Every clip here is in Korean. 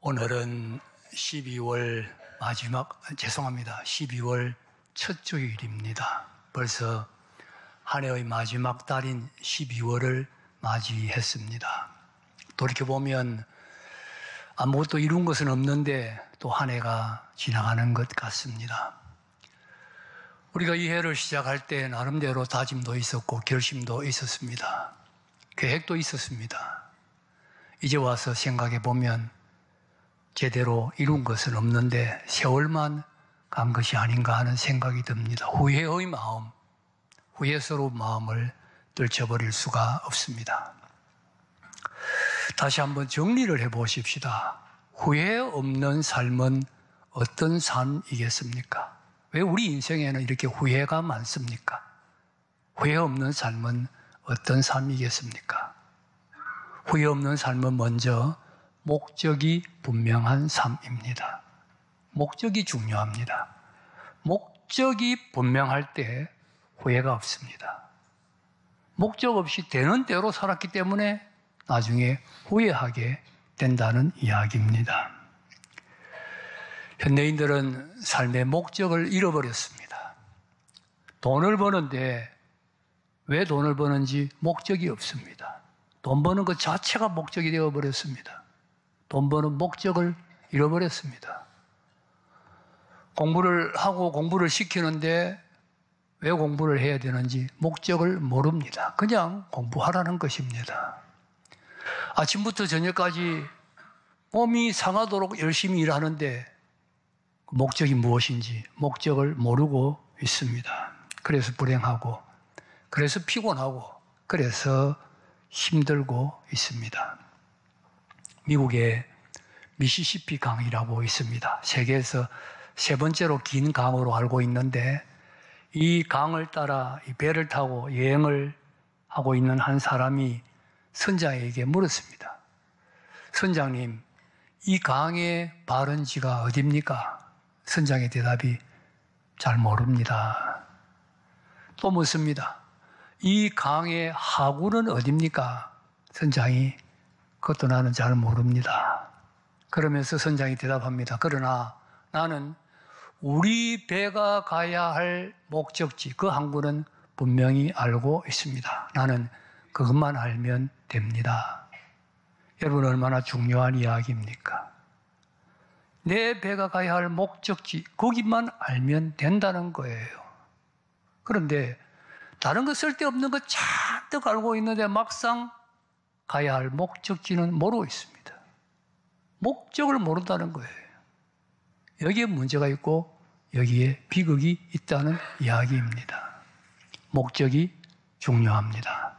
오늘은 12월 첫 주일입니다. 벌써 한 해의 마지막 달인 12월을 맞이했습니다. 돌이켜보면 아무것도 이룬 것은 없는데 또 한 해가 지나가는 것 같습니다. 우리가 이 해를 시작할 때 나름대로 다짐도 있었고 결심도 있었습니다. 계획도 있었습니다. 이제 와서 생각해 보면 제대로 이룬 것은 없는데 세월만 간 것이 아닌가 하는 생각이 듭니다. 후회의 마음, 후회스러운 마음을 떨쳐버릴 수가 없습니다. 다시 한번 정리를 해보십시다. 후회 없는 삶은 어떤 삶이겠습니까? 왜 우리 인생에는 이렇게 후회가 많습니까? 후회 없는 삶은 어떤 삶이겠습니까? 후회 없는 삶은 먼저 목적이 분명한 삶입니다. 목적이 중요합니다. 목적이 분명할 때 후회가 없습니다. 목적 없이 되는 대로 살았기 때문에 나중에 후회하게 된다는 이야기입니다. 현대인들은 삶의 목적을 잃어버렸습니다. 돈을 버는데 왜 돈을 버는지 목적이 없습니다. 돈 버는 것 자체가 목적이 되어버렸습니다. 돈 버는 목적을 잃어버렸습니다. 공부를 하고 공부를 시키는데 왜 공부를 해야 되는지 목적을 모릅니다. 그냥 공부하라는 것입니다. 아침부터 저녁까지 몸이 상하도록 열심히 일하는데 목적이 무엇인지 목적을 모르고 있습니다. 그래서 불행하고, 그래서 피곤하고, 그래서 힘들고 있습니다. 미국에 미시시피 강이라고 있습니다. 세계에서 세 번째로 긴 강으로 알고 있는데 이 강을 따라 이 배를 타고 여행을 하고 있는 한 사람이 선장에게 물었습니다. 선장님, 이 강의 발원지가 어디입니까? 선장의 대답이 잘 모릅니다. 또 묻습니다. 이 강의 하구는 어디입니까? 선장이 그것도 나는 잘 모릅니다. 그러면서 선장이 대답합니다. 그러나 나는 우리 배가 가야 할 목적지, 그 항구는 분명히 알고 있습니다. 나는 그것만 알면 됩니다. 여러분, 얼마나 중요한 이야기입니까? 내 배가 가야 할 목적지, 거기만 알면 된다는 거예요. 그런데 다른 거 쓸데없는 거 잔뜩 알고 있는데 막상 가야 할 목적지는 모르고 있습니다. 목적을 모른다는 거예요. 여기에 문제가 있고 여기에 비극이 있다는 이야기입니다. 목적이 중요합니다.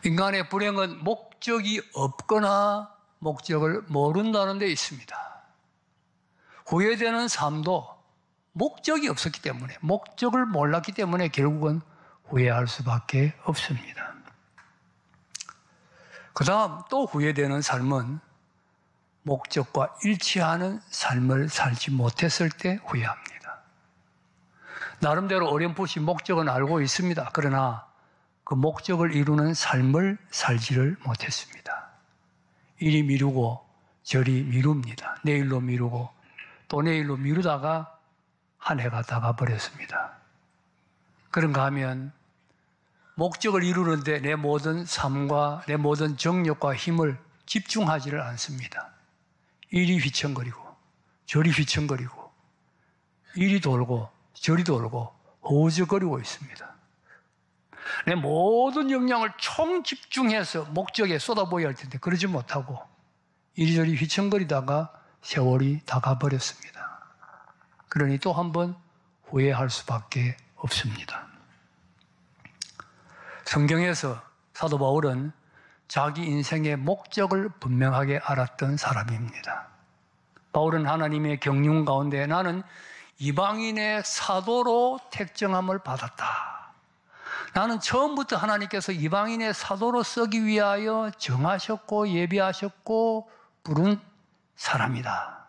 인간의 불행은 목적이 없거나 목적을 모른다는 데 있습니다. 후회되는 삶도 목적이 없었기 때문에, 목적을 몰랐기 때문에 결국은 후회할 수밖에 없습니다. 그 다음 또 후회되는 삶은 목적과 일치하는 삶을 살지 못했을 때 후회합니다. 나름대로 어렴풋이 목적은 알고 있습니다. 그러나 그 목적을 이루는 삶을 살지를 못했습니다. 이리 미루고 저리 미룹니다. 내일로 미루고 또 내일로 미루다가 한 해가 다 가버렸습니다. 그런가 하면 목적을 이루는데 내 모든 삶과 내 모든 정력과 힘을 집중하지를 않습니다. 이리 휘청거리고 저리 휘청거리고 이리 돌고 저리 돌고 허우적거리고 있습니다. 내 모든 역량을 총 집중해서 목적에 쏟아부어야 할 텐데 그러지 못하고 이리저리 휘청거리다가 세월이 다 가버렸습니다. 그러니 또 한 번 후회할 수밖에 없습니다. 성경에서 사도 바울은 자기 인생의 목적을 분명하게 알았던 사람입니다. 바울은 하나님의 경륜 가운데 나는 이방인의 사도로 택정함을 받았다. 나는 처음부터 하나님께서 이방인의 사도로 쓰기 위하여 정하셨고 예비하셨고 부른 사람이다.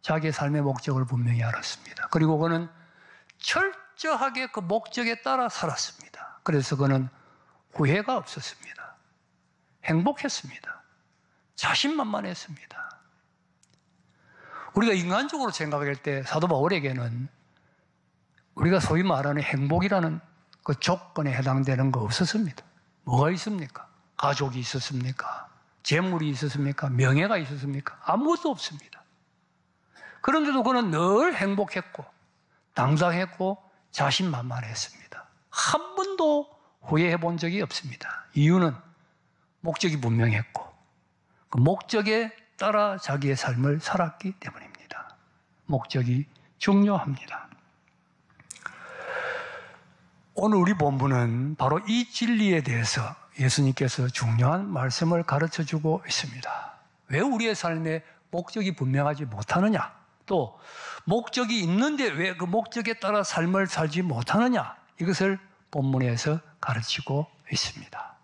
자기의 삶의 목적을 분명히 알았습니다. 그리고 그는 철저하게 그 목적에 따라 살았습니다. 그래서 그는 후회가 없었습니다. 행복했습니다. 자신만만했습니다. 우리가 인간적으로 생각할 때 사도 바울에게는 우리가 소위 말하는 행복이라는 그 조건에 해당되는 거 없었습니다. 뭐가 있습니까? 가족이 있었습니까? 재물이 있었습니까? 명예가 있었습니까? 아무것도 없습니다. 그런데도 그는 늘 행복했고 당당했고 자신만만했습니다. 한 번도 후회해 본 적이 없습니다. 이유는 목적이 분명했고 그 목적에 따라 자기의 삶을 살았기 때문입니다. 목적이 중요합니다. 오늘 우리 본문은 바로 이 진리에 대해서 예수님께서 중요한 말씀을 가르쳐주고 있습니다. 왜 우리의 삶에 목적이 분명하지 못하느냐? 또 목적이 있는데 왜 그 목적에 따라 삶을 살지 못하느냐? 이것을 본문에서 가르치고 있습니다.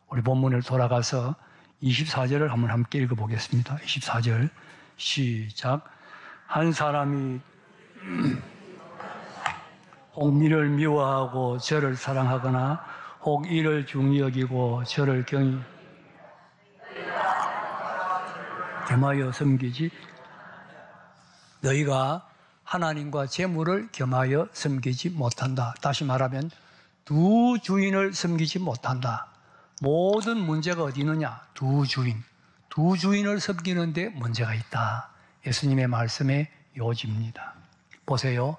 우리 본문을 돌아가서 24절을 한번 함께 읽어보겠습니다. 24절 시작. 한 사람이 혹 이를 미워하고 저를 사랑하거나 혹 이를 중히 여기고 저를 겸하여 섬기지 너희가 하나님과 재물을 겸하여 섬기지 못한다. 다시 말하면 두 주인을 섬기지 못한다. 모든 문제가 어디 있느냐? 두 주인을 섬기는데 문제가 있다. 예수님의 말씀의 요지입니다. 보세요.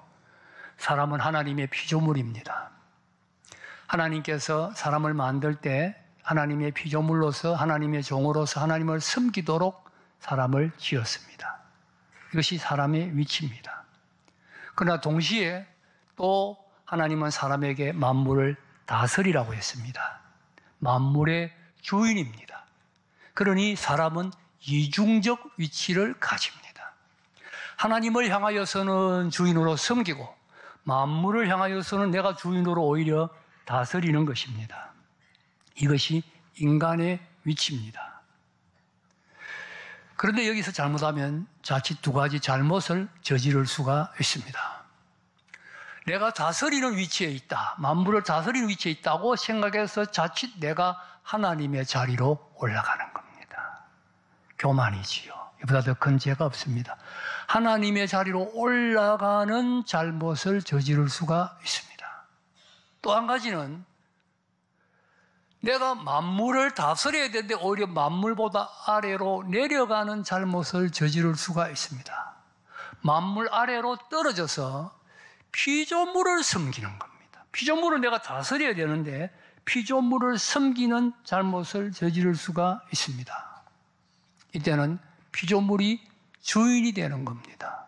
사람은 하나님의 피조물입니다. 하나님께서 사람을 만들 때 하나님의 피조물로서 하나님의 종으로서 하나님을 섬기도록 사람을 지었습니다. 이것이 사람의 위치입니다. 그러나 동시에 또 하나님은 사람에게 만물을 다스리라고 했습니다. 만물의 주인입니다. 그러니 사람은 이중적 위치를 가집니다. 하나님을 향하여서는 주인으로 섬기고 만물을 향하여서는 내가 주인으로 오히려 다스리는 것입니다. 이것이 인간의 위치입니다. 그런데 여기서 잘못하면 자칫 두 가지 잘못을 저지를 수가 있습니다. 내가 다스리는 위치에 있다, 만물을 다스리는 위치에 있다고 생각해서 자칫 내가 하나님의 자리로 올라가는 겁니다. 교만이지요. 이보다 더 큰 죄가 없습니다. 하나님의 자리로 올라가는 잘못을 저지를 수가 있습니다. 또 한 가지는 내가 만물을 다스려야 되는데 오히려 만물보다 아래로 내려가는 잘못을 저지를 수가 있습니다. 만물 아래로 떨어져서 피조물을 섬기는 겁니다. 피조물을 내가 다스려야 되는데 피조물을 섬기는 잘못을 저지를 수가 있습니다. 이때는 피조물이 주인이 되는 겁니다.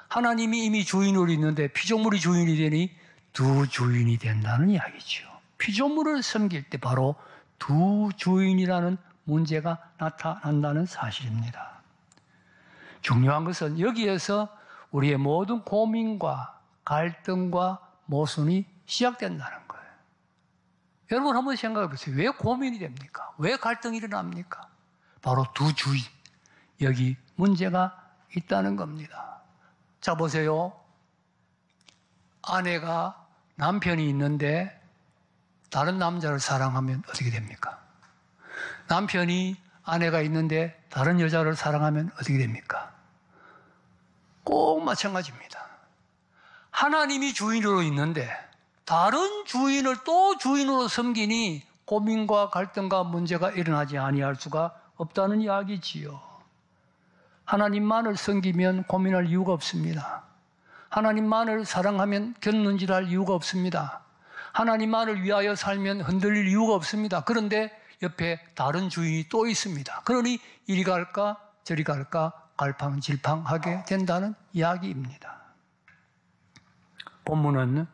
하나님이 이미 주인으로 있는데 피조물이 주인이 되니 두 주인이 된다는 이야기죠. 피조물을 섬길 때 바로 두 주인이라는 문제가 나타난다는 사실입니다. 중요한 것은 여기에서 우리의 모든 고민과 갈등과 모순이 시작된다는 거예요. 여러분 한번 생각해 보세요. 왜 고민이 됩니까? 왜 갈등이 일어납니까? 바로 두 주인. 여기 문제가 있다는 겁니다. 자, 보세요. 아내가 남편이 있는데 다른 남자를 사랑하면 어떻게 됩니까? 남편이 아내가 있는데 다른 여자를 사랑하면 어떻게 됩니까? 꼭 마찬가지입니다. 하나님이 주인으로 있는데 다른 주인을 또 주인으로 섬기니 고민과 갈등과 문제가 일어나지 아니할 수가 없다는 이야기지요. 하나님만을 섬기면 고민할 이유가 없습니다. 하나님만을 사랑하면 견눈질할 이유가 없습니다. 하나님만을 위하여 살면 흔들릴 이유가 없습니다. 그런데 옆에 다른 주인이 또 있습니다. 그러니 이리 갈까 저리 갈까 갈팡질팡하게 된다는 이야기입니다. 본문은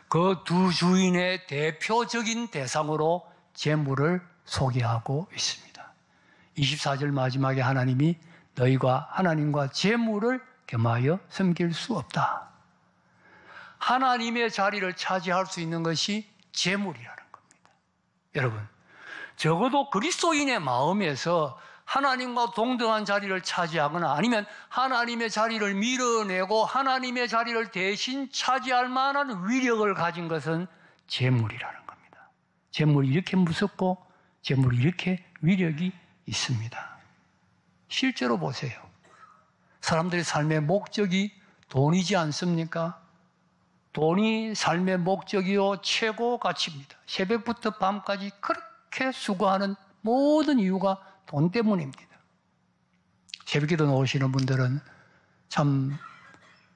그 두 주인의 대표적인 대상으로 재물을 소개하고 있습니다. 24절 마지막에 하나님이 너희가 하나님과 재물을 겸하여 섬길 수 없다. 하나님의 자리를 차지할 수 있는 것이 재물이라는 겁니다. 여러분, 적어도 그리스도인의 마음에서 하나님과 동등한 자리를 차지하거나 아니면 하나님의 자리를 밀어내고 하나님의 자리를 대신 차지할 만한 위력을 가진 것은 재물이라는 겁니다. 재물이 이렇게 무섭고 재물이 이렇게 위력이 있습니다. 실제로 보세요. 사람들의 삶의 목적이 돈이지 않습니까? 돈이 삶의 목적이요 최고 가치입니다. 새벽부터 밤까지 그렇게 수고하는 모든 이유가 돈 때문입니다. 새벽기도 나오시는 분들은 참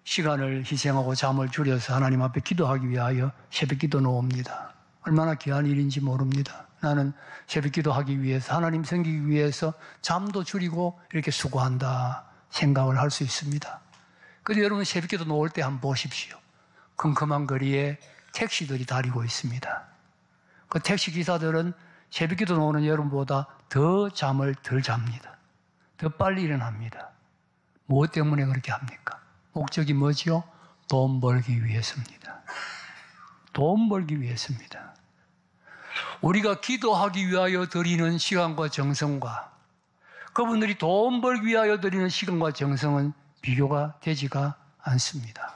시간을 희생하고 잠을 줄여서 하나님 앞에 기도하기 위하여 새벽기도 나옵니다. 얼마나 귀한 일인지 모릅니다. 나는 새벽기도 하기 위해서, 하나님 섬기기 위해서 잠도 줄이고 이렇게 수고한다 생각을 할 수 있습니다. 그런데 여러분 새벽기도 나올 때 한번 보십시오. 컴컴한 거리에 택시들이 다니고 있습니다. 그 택시기사들은 새벽기도 나오는 여러분보다 더 잠을 덜 잡니다. 더 빨리 일어납니다. 무엇 때문에 그렇게 합니까? 목적이 뭐지요? 돈 벌기 위해서입니다. 돈 벌기 위해서입니다. 우리가 기도하기 위하여 드리는 시간과 정성과 그분들이 돈 벌기 위하여 드리는 시간과 정성은 비교가 되지가 않습니다.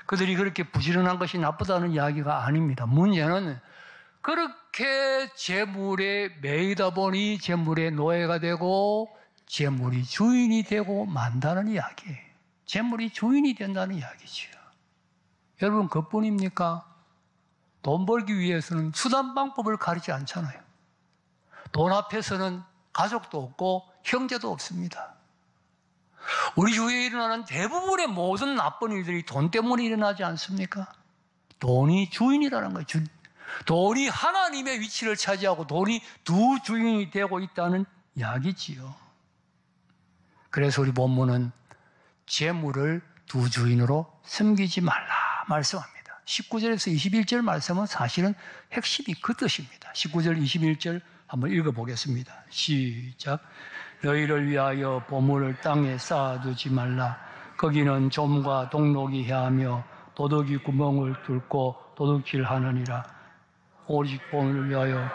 그들이 그렇게 부지런한 것이 나쁘다는 이야기가 아닙니다. 문제는 그렇게 재물에 매이다 보니 재물의 노예가 되고 재물이 주인이 되고 만다는 이야기예요. 재물이 주인이 된다는 이야기죠. 여러분 그뿐입니까? 돈 벌기 위해서는 수단 방법을 가리지 않잖아요. 돈 앞에서는 가족도 없고 형제도 없습니다. 우리 주위에 일어나는 대부분의 모든 나쁜 일들이 돈 때문에 일어나지 않습니까? 돈이 주인이라는 거예요. 돈이 하나님의 위치를 차지하고 돈이 두 주인이 되고 있다는 이야기지요. 그래서 우리 본문은 재물을 두 주인으로 섬기지 말라 말씀합니다. 19절에서 21절 말씀은 사실은 핵심이 그 뜻입니다. 19절 21절 한번 읽어보겠습니다. 시작. 너희를 위하여 보물을 땅에 쌓아두지 말라. 거기는 좀과 동록이 해하며 도둑이 구멍을 뚫고 도둑질하느니라. 오직 보물을 위하여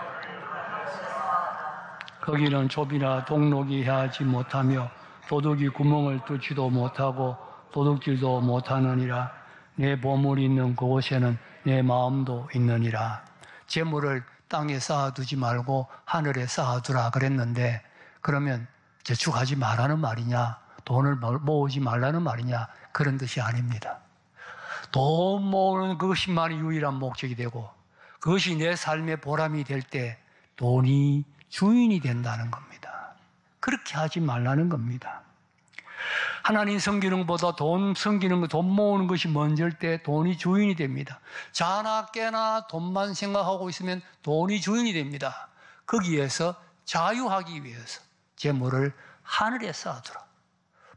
거기는 좁이나 동록이 해하지 못하며 도둑이 구멍을 뚫지도 못하고 도둑질도 못하느니라. 내 보물이 있는 그곳에는 내 마음도 있느니라. 재물을 땅에 쌓아두지 말고 하늘에 쌓아두라 그랬는데 그러면 저축하지 말라는 말이냐, 돈을 모으지 말라는 말이냐, 그런 뜻이 아닙니다. 돈 모으는 그것만이 유일한 목적이 되고 그것이 내 삶의 보람이 될 때 돈이 주인이 된다는 겁니다. 그렇게 하지 말라는 겁니다. 하나님 섬기는 것보다 돈 섬기는 것, 돈 모으는 것이 먼저일 때 돈이 주인이 됩니다. 자나 깨나 돈만 생각하고 있으면 돈이 주인이 됩니다. 거기에서 자유하기 위해서 재물을 하늘에 쌓아두라.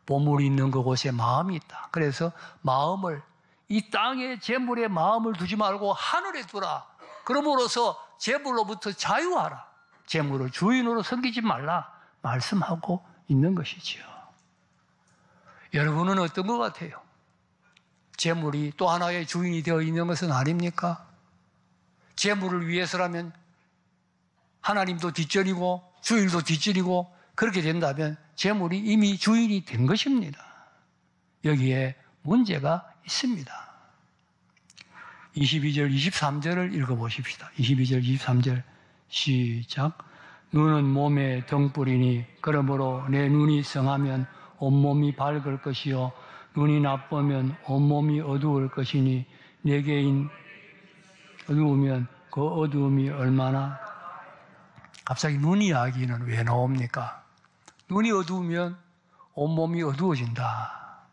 보물이 있는 그곳에 마음이 있다. 그래서 마음을 이 땅에 재물에 마음을 두지 말고 하늘에 두라. 그러므로서 재물로부터 자유하라. 재물을 주인으로 섬기지 말라 말씀하고 있는 것이지요. 여러분은 어떤 것 같아요? 재물이 또 하나의 주인이 되어 있는 것은 아닙니까? 재물을 위해서라면 하나님도 뒷전이고 주일도 뒷전이고 그렇게 된다면 재물이 이미 주인이 된 것입니다. 여기에 문제가 있습니다. 22절, 23절을 읽어보십시다. 22절, 23절 시작. 눈은 몸의 등불이니 그러므로 내 눈이 성하면 온몸이 밝을 것이요 눈이 나쁘면 온몸이 어두울 것이니 내게 어두우면 그 어두움이 얼마나. 갑자기 눈 이야기는 왜 나옵니까? 눈이 어두우면 온몸이 어두워진다.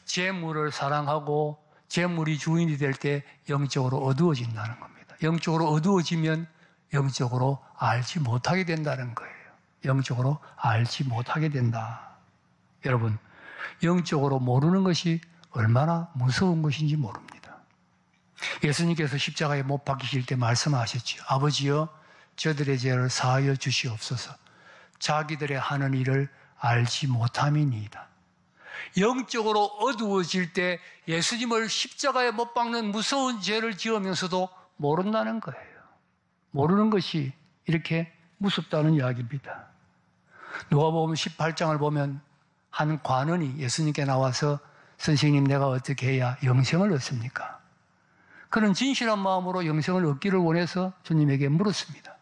재물을 사랑하고 재물이 주인이 될 때 영적으로 어두워진다는 겁니다. 영적으로 어두워지면 영적으로 알지 못하게 된다는 거예요. 영적으로 알지 못하게 된다. 여러분, 영적으로 모르는 것이 얼마나 무서운 것인지 모릅니다. 예수님께서 십자가에 못 박히실 때 말씀하셨죠. 아버지여, 저들의 죄를 사하여 주시옵소서. 자기들의 하는 일을 알지 못함이니이다. 영적으로 어두워질 때 예수님을 십자가에 못 박는 무서운 죄를 지으면서도 모른다는 거예요. 모르는 것이 이렇게 무섭다는 이야기입니다. 누가복음 18장을 보면 한 관원이 예수님께 나와서 선생님, 내가 어떻게 해야 영생을 얻습니까? 그런 진실한 마음으로 영생을 얻기를 원해서 주님에게 물었습니다.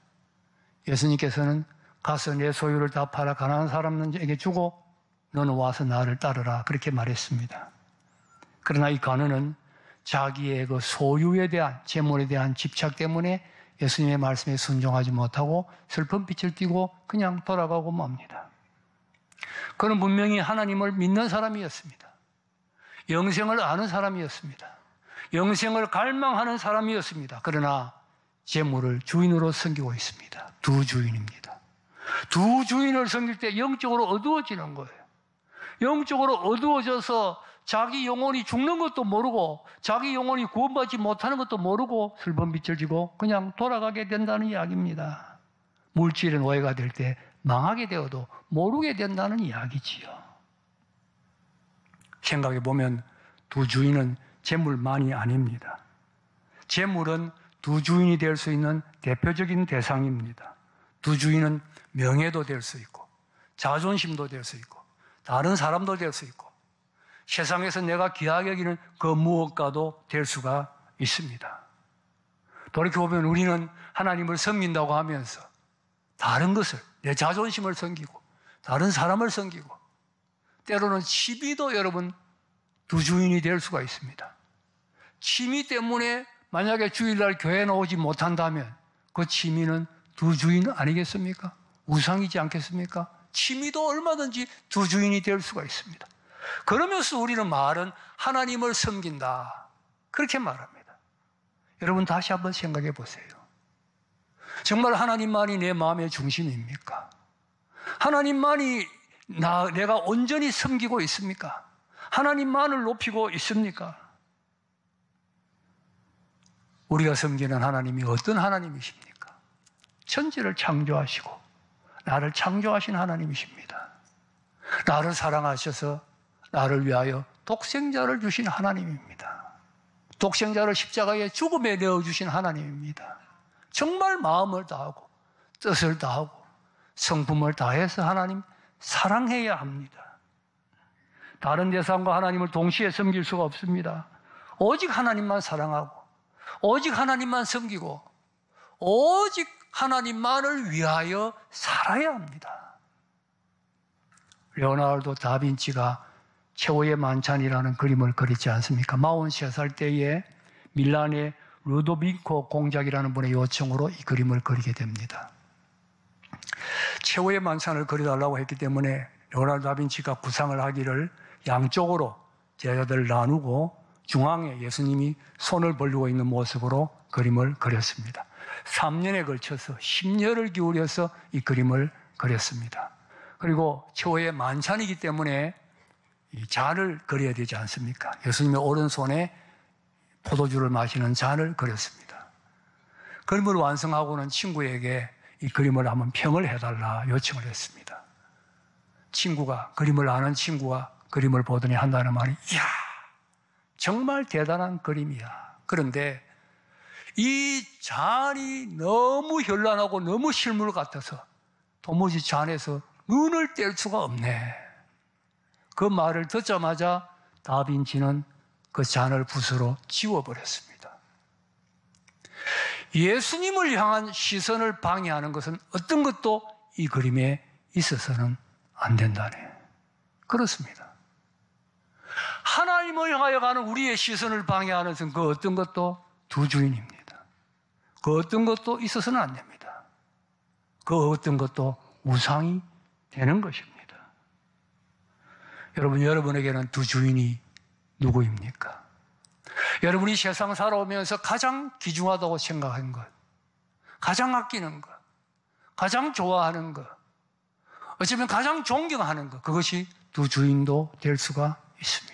예수님께서는 가서 내 소유를 다 팔아 가난한 사람에게 주고 너는 와서 나를 따르라. 그렇게 말했습니다. 그러나 이 가느는 자기의 그 소유에 대한, 재물에 대한 집착 때문에 예수님의 말씀에 순종하지 못하고 슬픈 빛을 띠고 그냥 돌아가고 맙니다. 그는 분명히 하나님을 믿는 사람이었습니다. 영생을 아는 사람이었습니다. 영생을 갈망하는 사람이었습니다. 그러나 재물을 주인으로 섬기고 있습니다. 두 주인입니다. 두 주인을 섬길 때 영적으로 어두워지는 거예요. 영적으로 어두워져서 자기 영혼이 죽는 것도 모르고 자기 영혼이 구원받지 못하는 것도 모르고 슬픈 빛을 지고 그냥 돌아가게 된다는 이야기입니다. 물질의 노예가 될 때 망하게 되어도 모르게 된다는 이야기지요. 생각해 보면 두 주인은 재물만이 아닙니다. 재물은 두 주인이 될 수 있는 대표적인 대상입니다. 두 주인은 명예도 될 수 있고 자존심도 될 수 있고 다른 사람도 될 수 있고 세상에서 내가 귀하게 여기는 그 무엇과도 될 수가 있습니다. 돌이켜보면 우리는 하나님을 섬긴다고 하면서 다른 것을, 내 자존심을 섬기고 다른 사람을 섬기고 때로는 취미도 여러분 두 주인이 될 수가 있습니다. 취미 때문에 만약에 주일날 교회에 나오지 못한다면 그 취미는 두 주인 아니겠습니까? 우상이지 않겠습니까? 취미도 얼마든지 두 주인이 될 수가 있습니다. 그러면서 우리는 말은 하나님을 섬긴다. 그렇게 말합니다. 여러분 다시 한번 생각해 보세요. 정말 하나님만이 내 마음의 중심입니까? 하나님만이 내가 온전히 섬기고 있습니까? 하나님만을 높이고 있습니까? 우리가 섬기는 하나님이 어떤 하나님이십니까? 천지를 창조하시고 나를 창조하신 하나님이십니다. 나를 사랑하셔서 나를 위하여 독생자를 주신 하나님입니다. 독생자를 십자가에 죽음에 내어주신 하나님입니다. 정말 마음을 다하고 뜻을 다하고 성품을 다해서 하나님 사랑해야 합니다. 다른 대상과 하나님을 동시에 섬길 수가 없습니다. 오직 하나님만 사랑하고 오직 하나님만 섬기고 오직 하나님만을 위하여 살아야 합니다. 레오나르도 다빈치가 최후의 만찬이라는 그림을 그리지 않습니까? 43살 때에 밀란의 루도비코 공작이라는 분의 요청으로 이 그림을 그리게 됩니다. 최후의 만찬을 그려달라고 했기 때문에 레오나르도 다빈치가 구상을 하기를 양쪽으로 제자들을 나누고 중앙에 예수님이 손을 벌리고 있는 모습으로 그림을 그렸습니다. 3년에 걸쳐서 10년을 기울여서 이 그림을 그렸습니다. 그리고 최후의 만찬이기 때문에 이 잔을 그려야 되지 않습니까? 예수님의 오른손에 포도주를 마시는 잔을 그렸습니다. 그림을 완성하고는 친구에게 이 그림을 한번 평을 해달라 요청을 했습니다. 그림을 아는 친구가 그림을 보더니 한다는 말이, 이야, 정말 대단한 그림이야. 그런데 이 잔이 너무 현란하고 너무 실물 같아서 도무지 잔에서 눈을 뗄 수가 없네. 그 말을 듣자마자 다빈치는 그 잔을 붓으로 지워버렸습니다. 예수님을 향한 시선을 방해하는 것은 어떤 것도 이 그림에 있어서는 안 된다네. 그렇습니다. 하나님을 향하여 가는 우리의 시선을 방해하는 것은 그 어떤 것도 두 주인입니다. 그 어떤 것도 있어서는 안 됩니다. 그 어떤 것도 우상이 되는 것입니다. 여러분에게는 두 주인이 누구입니까? 여러분이 세상 살아오면서 가장 귀중하다고 생각한 것, 가장 아끼는 것, 가장 좋아하는 것, 어쩌면 가장 존경하는 것, 그것이 두 주인도 될 수가 있습니다.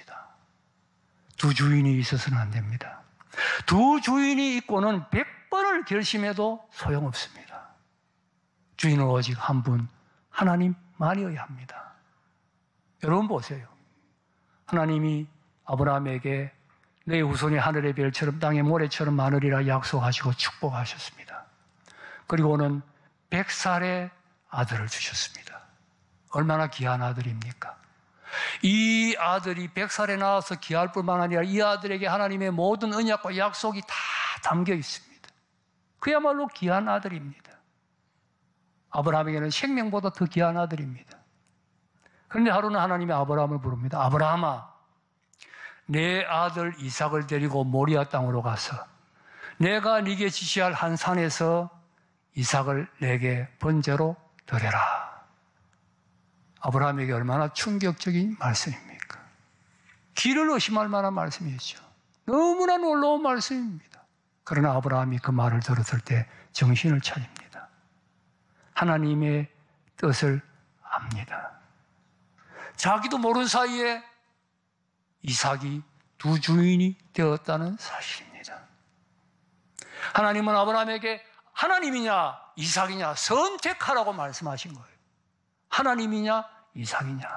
두 주인이 있어서는 안 됩니다. 두 주인이 있고는 100번을 결심해도 소용없습니다. 주인은 오직 한 분, 하나님만이어야 합니다. 여러분 보세요. 하나님이 아브라함에게 내 후손이 하늘의 별처럼 땅의 모래처럼 많으리라 약속하시고 축복하셨습니다. 그리고는 100살의 아들을 주셨습니다. 얼마나 귀한 아들입니까? 이 아들이 100살에 나와서 귀할 뿐만 아니라 이 아들에게 하나님의 모든 언약과 약속이 다 담겨 있습니다. 그야말로 귀한 아들입니다. 아브라함에게는 생명보다 더 귀한 아들입니다. 그런데 하루는 하나님이 아브라함을 부릅니다. 아브라함아, 내 아들 이삭을 데리고 모리아 땅으로 가서 내가 네게 지시할 한 산에서 이삭을 내게 번제로 드려라. 아브라함에게 얼마나 충격적인 말씀입니까? 길을 의심할 만한 말씀이죠. 너무나 놀라운 말씀입니다. 그러나 아브라함이 그 말을 들었을 때 정신을 차립니다. 하나님의 뜻을 압니다. 자기도 모르는 사이에 이삭이 두 주인이 되었다는 사실입니다. 하나님은 아브라함에게 하나님이냐 이삭이냐 선택하라고 말씀하신 거예요. 하나님이냐 이삭이냐.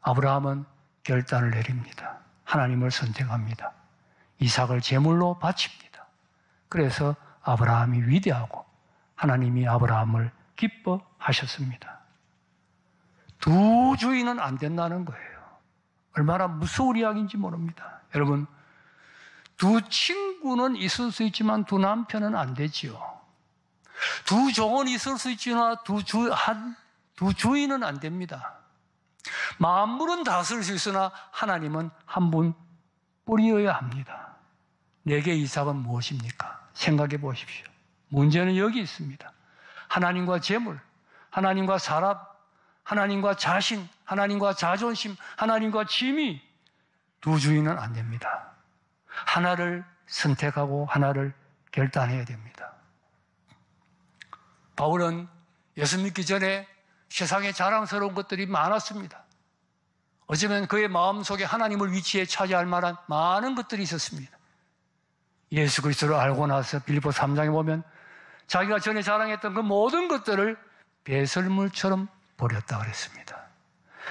아브라함은 결단을 내립니다. 하나님을 선택합니다. 이삭을 제물로 바칩니다. 그래서 아브라함이 위대하고 하나님이 아브라함을 기뻐하셨습니다. 두 주인은 안 된다는 거예요. 얼마나 무서운 이야기인지 모릅니다. 여러분, 두 친구는 있을 수 있지만 두 남편은 안 되지요. 두 종은 있을 수 있지만 두 주인은 안 됩니다. 만물은 다스릴 수 있으나 하나님은 한 분 뿌리여야 합니다. 내게 이삭은 무엇입니까? 생각해 보십시오. 문제는 여기 있습니다. 하나님과 재물, 하나님과 사람, 하나님과 자신, 하나님과 자존심, 하나님과 취미, 두 주인은 안 됩니다. 하나를 선택하고 하나를 결단해야 됩니다. 바울은 예수 믿기 전에 세상에 자랑스러운 것들이 많았습니다. 어쩌면 그의 마음속에 하나님을 위치에 차지할 만한 많은 것들이 있었습니다. 예수 그리스도를 알고 나서 빌립보 3장에 보면 자기가 전에 자랑했던 그 모든 것들을 배설물처럼 버렸다 그랬습니다.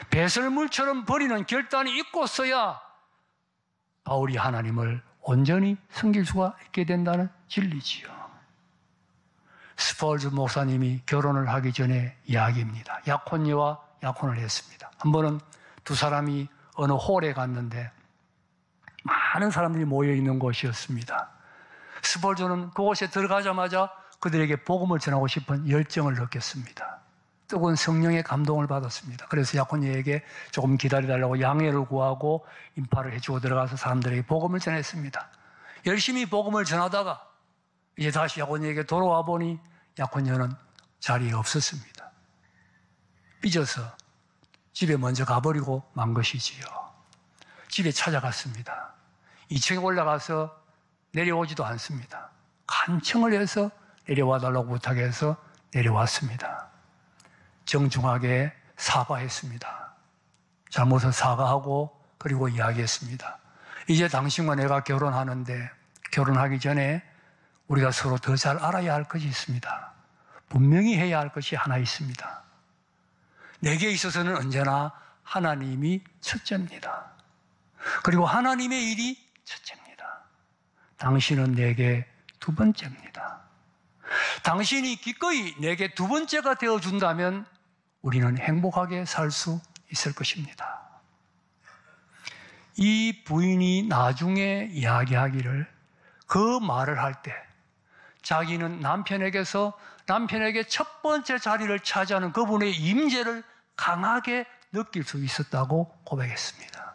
배설물처럼 버리는 결단이 있고서야 바울이 하나님을 온전히 섬길 수가 있게 된다는 진리지요. 스펄즈 목사님이 결혼을 하기 전에 이야기입니다. 약혼녀와 약혼을 했습니다. 한 번은 두 사람이 어느 홀에 갔는데 많은 사람들이 모여있는 곳이었습니다. 스펄즈는 그곳에 들어가자마자 그들에게 복음을 전하고 싶은 열정을 느꼈습니다. 뜨거운 성령의 감동을 받았습니다. 그래서 약혼녀에게 조금 기다려달라고 양해를 구하고 인파를 해주고 들어가서 사람들에게 복음을 전했습니다. 열심히 복음을 전하다가 이제 다시 약혼녀에게 돌아와 보니 약혼녀는 자리에 없었습니다. 삐져서 집에 먼저 가버리고 만 것이지요. 집에 찾아갔습니다. 2층에 올라가서 내려오지도 않습니다. 간청을 해서 내려와 달라고 부탁해서 내려왔습니다. 정중하게 사과했습니다. 잘못을 사과하고 그리고 이야기했습니다. 이제 당신과 내가 결혼하는데 결혼하기 전에 우리가 서로 더 잘 알아야 할 것이 있습니다. 분명히 해야 할 것이 하나 있습니다. 내게 있어서는 언제나 하나님이 첫째입니다. 그리고 하나님의 일이 첫째입니다. 당신은 내게 두 번째입니다. 당신이 기꺼이 내게 두 번째가 되어준다면 우리는 행복하게 살 수 있을 것입니다. 이 부인이 나중에 이야기하기를 그 말을 할 때 자기는 남편에게 첫 번째 자리를 차지하는 그분의 임재를 강하게 느낄 수 있었다고 고백했습니다.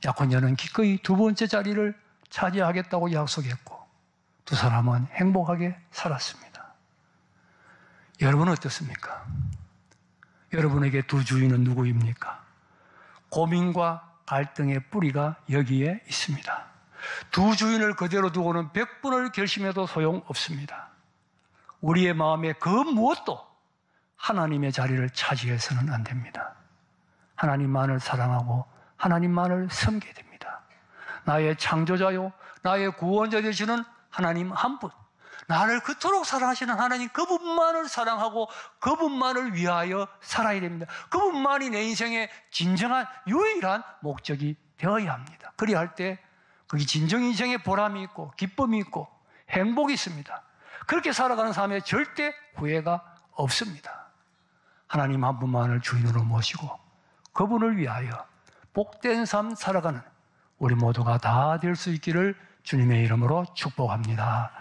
약혼녀는 기꺼이 두 번째 자리를 차지하겠다고 약속했고 두 사람은 행복하게 살았습니다. 여러분은 어떻습니까? 여러분에게 두 주인은 누구입니까? 고민과 갈등의 뿌리가 여기에 있습니다. 두 주인을 그대로 두고는 100번을 결심해도 소용없습니다. 우리의 마음에 그 무엇도 하나님의 자리를 차지해서는 안 됩니다. 하나님만을 사랑하고 하나님만을 섬겨야 됩니다. 나의 창조자요, 나의 구원자 되시는 하나님 한 분, 나를 그토록 사랑하시는 하나님 그분만을 사랑하고 그분만을 위하여 살아야 됩니다. 그분만이 내 인생의 진정한 유일한 목적이 되어야 합니다. 그리야 할 때 거기 진정 인생의 보람이 있고 기쁨이 있고 행복이 있습니다. 그렇게 살아가는 삶에 절대 후회가 없습니다. 하나님 한 분만을 주인으로 모시고 그분을 위하여 복된 삶 살아가는 우리 모두가 다 될 수 있기를 주님의 이름으로 축복합니다.